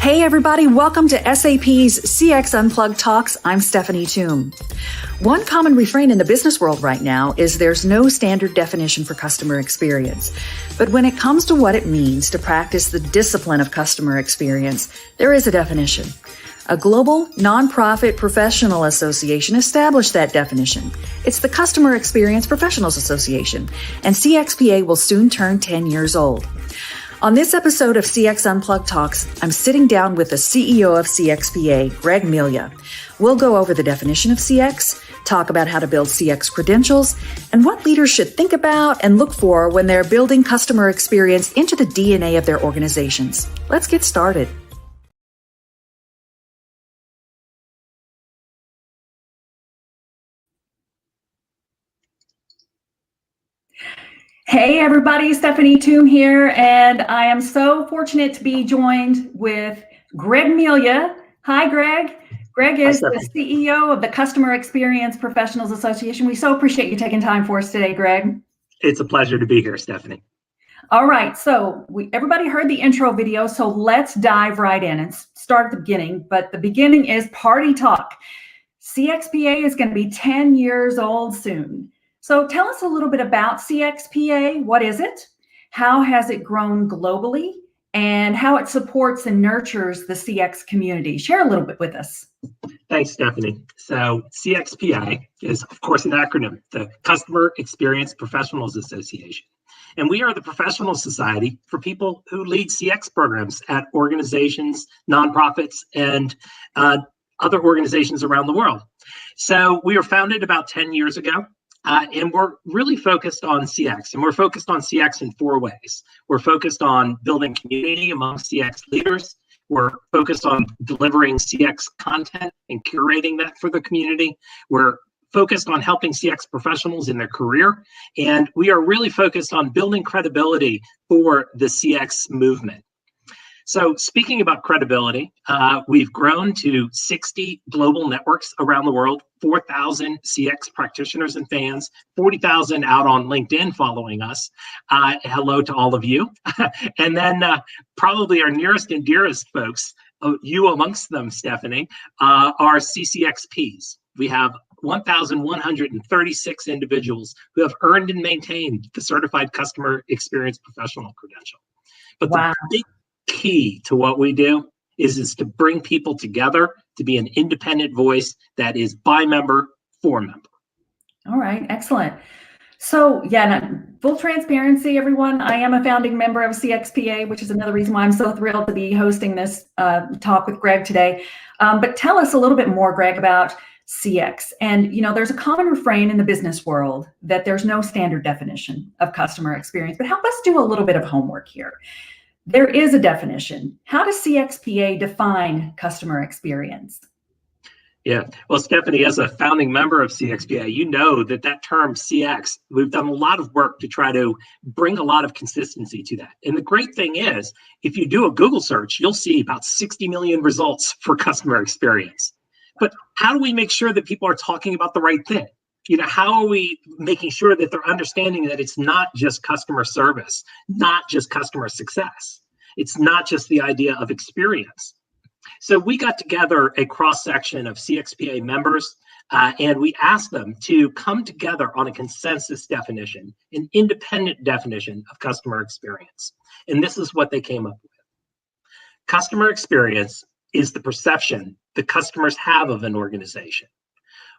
Hey everybody, welcome to SAP's CX Unplugged Talks. I'm Stephanie Thum. One common refrain in the business world right now is there's no standard definition for customer experience. But when it comes to what it means to practice the discipline of customer experience, there is a definition. A global, nonprofit professional association established that definition. It's the Customer Experience Professionals Association, and CXPA will soon turn 10 years old. On this episode of CX Unplugged Talks, I'm sitting down with the CEO of CXPA, Greg Melia. We'll go over the definition of CX, talk about how to build CX credentials, and what leaders should think about and look for when they're building customer experience into the DNA of their organizations. Let's get started. Hey everybody, Stephanie Thum here, and I am so fortunate to be joined with Greg Melia. Hi, Greg. Greg is the CEO of the Customer Experience Professionals Association. We so appreciate you taking time for us today, Greg. It's a pleasure to be here, Stephanie. All right, so everybody heard the intro video, so let's dive right in and start at the beginning. But the beginning is party talk. CXPA is going to be 10 years old soon. So tell us a little bit about CXPA. What is it? How has it grown globally? And how it supports and nurtures the CX community? Share a little bit with us. Thanks, Stephanie. So CXPA is, of course, an acronym, the Customer Experience Professionals Association. And we are the professional society for people who lead CX programs at organizations, nonprofits, and other organizations around the world. So we were founded about 10 years ago. And we're really focused on CX, and we're focused on CX in four ways. We're focused on building community among CX leaders. We're focused on delivering CX content and curating that for the community. We're focused on helping CX professionals in their career. And we are really focused on building credibility for the CX movement. So speaking about credibility, we've grown to 60 global networks around the world, 4,000 CX practitioners and fans, 40,000 out on LinkedIn following us. Hello to all of you. And then probably our nearest and dearest folks, you amongst them, Stephanie, are CCXPs. We have 1,136 individuals who have earned and maintained the Certified Customer Experience Professional credential. But wow. The big key to what we do is to bring people together to be an independent voice that is by member, for member. All right, excellent. So full transparency, everyone, I am a founding member of CXPA, which is another reason why I'm so thrilled to be hosting this talk with Greg today. But tell us a little bit more, Greg, about CX. And, there's a common refrain in the business world that there's no standard definition of customer experience, but help us do a little bit of homework here. There is a definition. How does CXPA define customer experience? Yeah, well, Stephanie, as a founding member of CXPA, you know that term CX, we've done a lot of work to try to bring a lot of consistency to that. And the great thing is, if you do a Google search, you'll see about 60 million results for customer experience. But how do we make sure that people are talking about the right thing? How are we making sure that they're understanding that it's not just customer service, not just customer success? It's not just the idea of experience. So we got together a cross-section of CXPA members, and we asked them to come together on a consensus definition, an independent definition of customer experience. And this is what they came up with. Customer experience is the perception that customers have of an organization.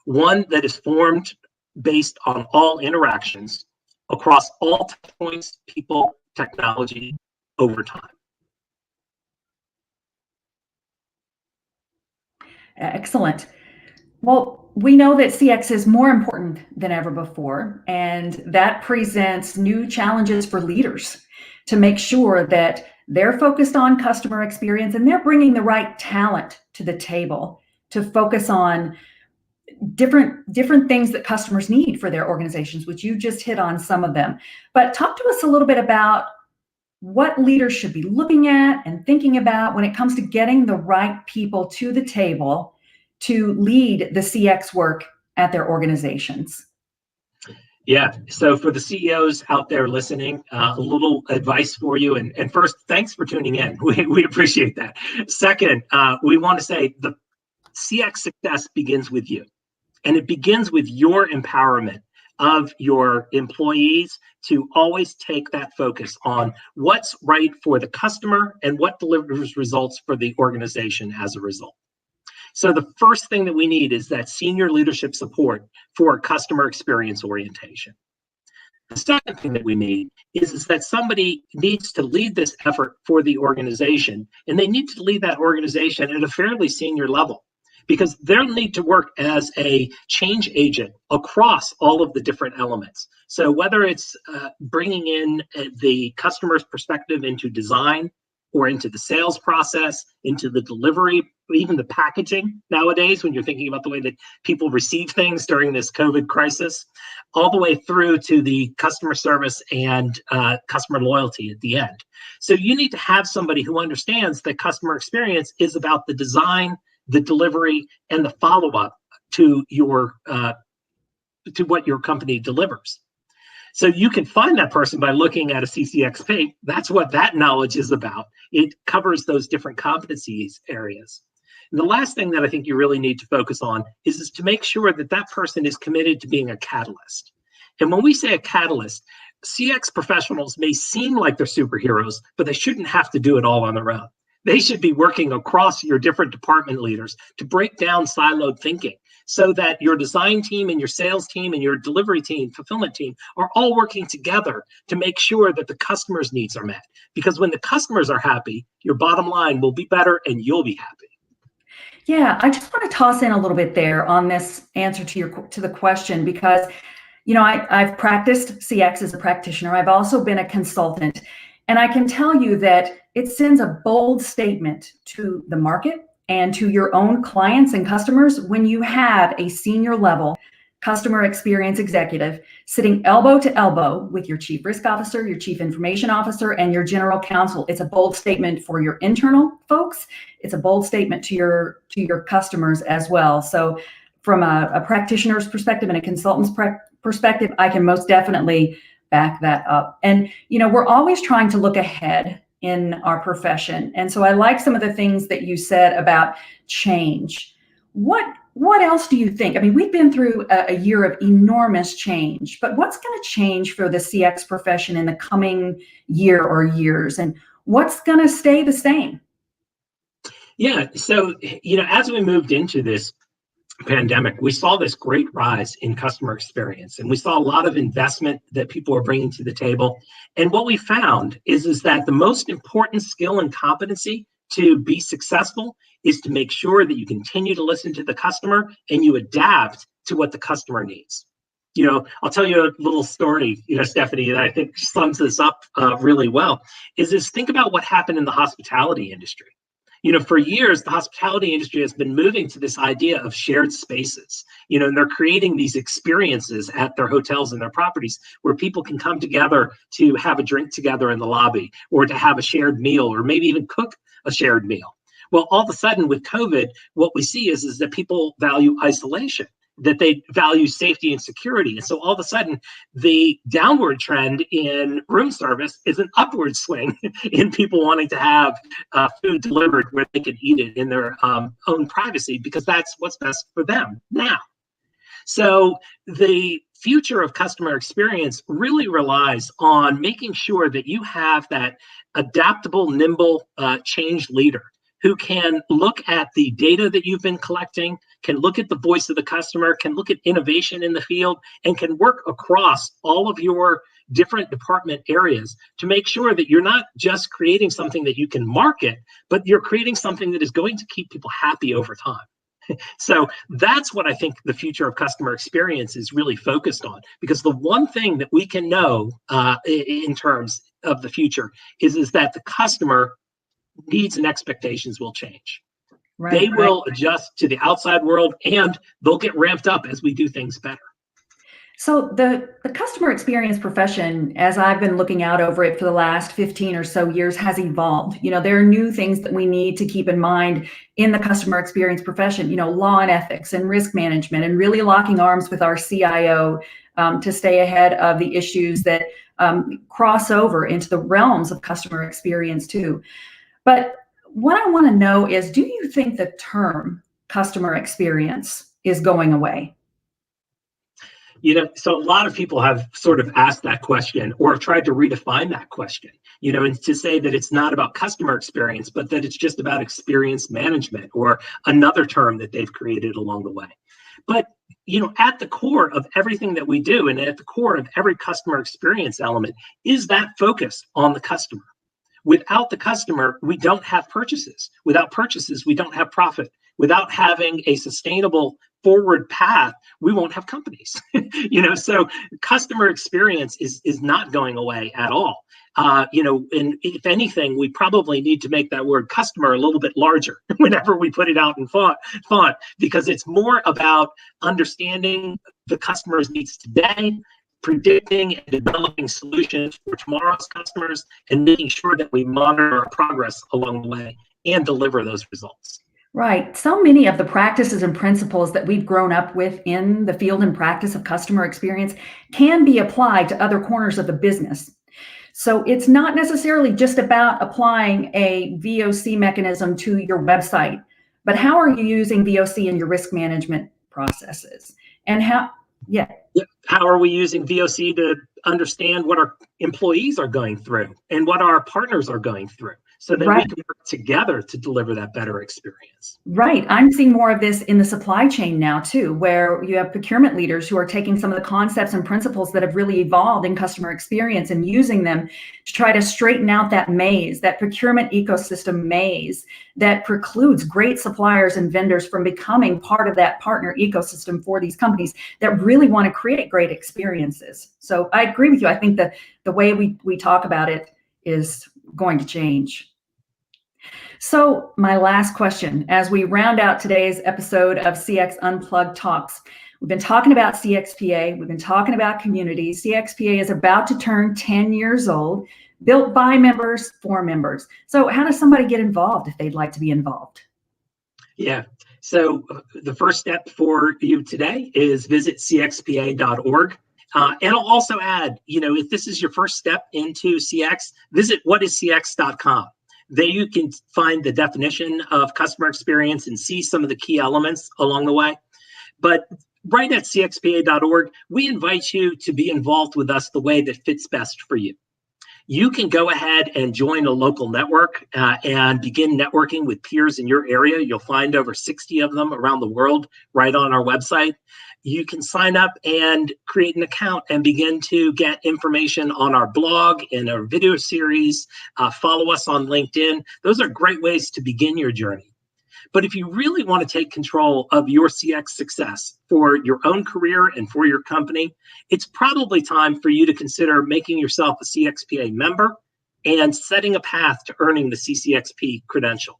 One that is formed based on all interactions across all points, people, technology, over time. Excellent. Well, we know that CX is more important than ever before, and that presents new challenges for leaders to make sure that they're focused on customer experience and they're bringing the right talent to the table to focus on different things that customers need for their organizations, which you just hit on some of them. But talk to us a little bit about what leaders should be looking at and thinking about when it comes to getting the right people to the table to lead the CX work at their organizations. Yeah. So for the CEOs out there listening, a little advice for you. And first, thanks for tuning in. We appreciate that. Second, we want to say the CX success begins with you. And it begins with your empowerment of your employees to always take that focus on what's right for the customer and what delivers results for the organization as a result. So the first thing that we need is that senior leadership support for customer experience orientation. The second thing that we need is that somebody needs to lead this effort for the organization, and they need to lead that organization at a fairly senior level because they'll need to work as a change agent across all of the different elements. So whether it's bringing in the customer's perspective into design or into the sales process, into the delivery, even the packaging nowadays, when you're thinking about the way that people receive things during this COVID crisis, all the way through to the customer service and customer loyalty at the end. So you need to have somebody who understands that customer experience is about the design, the delivery, and the follow-up to your to what your company delivers. So you can find that person by looking at a CCXP. That's what that knowledge is about. It covers those different competencies areas. And the last thing that I think you really need to focus on is to make sure that that person is committed to being a catalyst. And when we say a catalyst, CX professionals may seem like they're superheroes, but they shouldn't have to do it all on their own. They should be working across your different department leaders to break down siloed thinking so that your design team and your sales team and your delivery team, fulfillment team are all working together to make sure that the customer's needs are met. Because when the customers are happy, your bottom line will be better and you'll be happy. Yeah, I just want to toss in a little bit there on this answer to the question because, I've practiced CX as a practitioner. I've also been a consultant, and I can tell you that it sends a bold statement to the market and to your own clients and customers when you have a senior level customer experience executive sitting elbow to elbow with your chief risk officer, your chief information officer, and your general counsel. It's a bold statement for your internal folks. It's a bold statement to your customers as well. So from a practitioner's perspective and a consultant's perspective, I can most definitely back that up. And, we're always trying to look ahead in our profession. And so I like some of the things that you said about change. What else do you think? I mean, we've been through a year of enormous change, but what's going to change for the CX profession in the coming year or years? And what's going to stay the same? Yeah. So, as we moved into this pandemic, we saw this great rise in customer experience, and we saw a lot of investment that people were bringing to the table. And what we found is that the most important skill and competency to be successful is to make sure that you continue to listen to the customer and you adapt to what the customer needs. I'll tell you a little story, Stephanie, that I think sums this up really well, is think about what happened in the hospitality industry. For years, the hospitality industry has been moving to this idea of shared spaces, and they're creating these experiences at their hotels and their properties where people can come together to have a drink together in the lobby or to have a shared meal or maybe even cook a shared meal. Well, all of a sudden with COVID, what we see is that people value isolation, that they value safety and security. And so all of a sudden, the downward trend in room service is an upward swing in people wanting to have food delivered where they can eat it in their own privacy, because that's what's best for them now. So the future of customer experience really relies on making sure that you have that adaptable, nimble change leader who can look at the data that you've been collecting, can look at the voice of the customer, can look at innovation in the field, and can work across all of your different department areas to make sure that you're not just creating something that you can market, but you're creating something that is going to keep people happy over time. So that's what I think the future of customer experience is really focused on, because the one thing that we can know in terms of the future is that the customer needs and expectations will change. They will adjust to the outside world, and they'll get ramped up as we do things better. So the customer experience profession, as I've been looking out over it for the last 15 or so years, has evolved. There are new things that we need to keep in mind in the customer experience profession, law and ethics and risk management, and really locking arms with our CIO to stay ahead of the issues that cross over into the realms of customer experience too. But what I want to know is, do you think the term customer experience is going away? So a lot of people have sort of asked that question or tried to redefine that question, and to say that it's not about customer experience, but that it's just about experience management, or another term that they've created along the way. But, at the core of everything that we do, and at the core of every customer experience element, is that focus on the customer. Without the customer, we don't have purchases. Without purchases, we don't have profit. Without having a sustainable forward path, we won't have companies. So customer experience is not going away at all. And if anything, we probably need to make that word customer a little bit larger whenever we put it out in font, because it's more about understanding the customer's needs today, predicting and developing solutions for tomorrow's customers, and making sure that we monitor our progress along the way and deliver those results. Right. So many of the practices and principles that we've grown up with in the field and practice of customer experience can be applied to other corners of the business. So it's not necessarily just about applying a VOC mechanism to your website, but how are you using VOC in your risk management processes? And how are we using VOC to understand what our employees are going through and what our partners are going through, so that we can work together to deliver that better experience? Right. I'm seeing more of this in the supply chain now too, where you have procurement leaders who are taking some of the concepts and principles that have really evolved in customer experience and using them to try to straighten out that maze, that procurement ecosystem maze that precludes great suppliers and vendors from becoming part of that partner ecosystem for these companies that really want to create great experiences. So I agree with you. I think that the way we talk about it is going to change. So my last question, as we round out today's episode of CX Unplugged Talks, we've been talking about CXPA, we've been talking about community. CXPA is about to turn 10 years old, built by members for members. So how does somebody get involved if they'd like to be involved? Yeah. So the first step for you today is visit cxpa.org. And I'll also add, if this is your first step into CX, visit whatiscx.com. There you can find the definition of customer experience and see some of the key elements along the way. But right at cxpa.org, we invite you to be involved with us the way that fits best for you. You can go ahead and join a local network and begin networking with peers in your area. You'll find over 60 of them around the world right on our website. You can sign up and create an account and begin to get information on our blog and our video series. Follow us on LinkedIn. Those are great ways to begin your journey. But if you really want to take control of your CX success for your own career and for your company, it's probably time for you to consider making yourself a CXPA member and setting a path to earning the CCXP credential.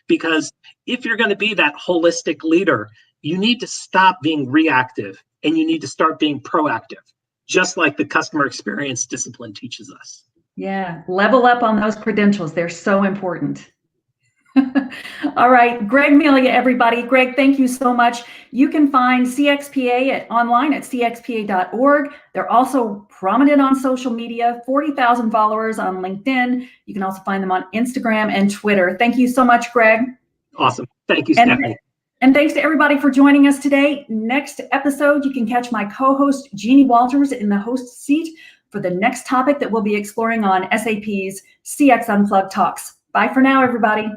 Because if you're going to be that holistic leader, you need to stop being reactive and you need to start being proactive, just like the customer experience discipline teaches us. Yeah, level up on those credentials. They're so important. All right, Greg Melia, everybody. Greg, thank you so much. You can find CXPA online at cxpa.org. They're also prominent on social media, 40,000 followers on LinkedIn. You can also find them on Instagram and Twitter. Thank you so much, Greg. Awesome. Thank you, Stephanie. And thanks to everybody for joining us today. Next episode, you can catch my co-host, Jeannie Walters, in the host seat for the next topic that we'll be exploring on SAP's CX Unplugged Talks. Bye for now, everybody.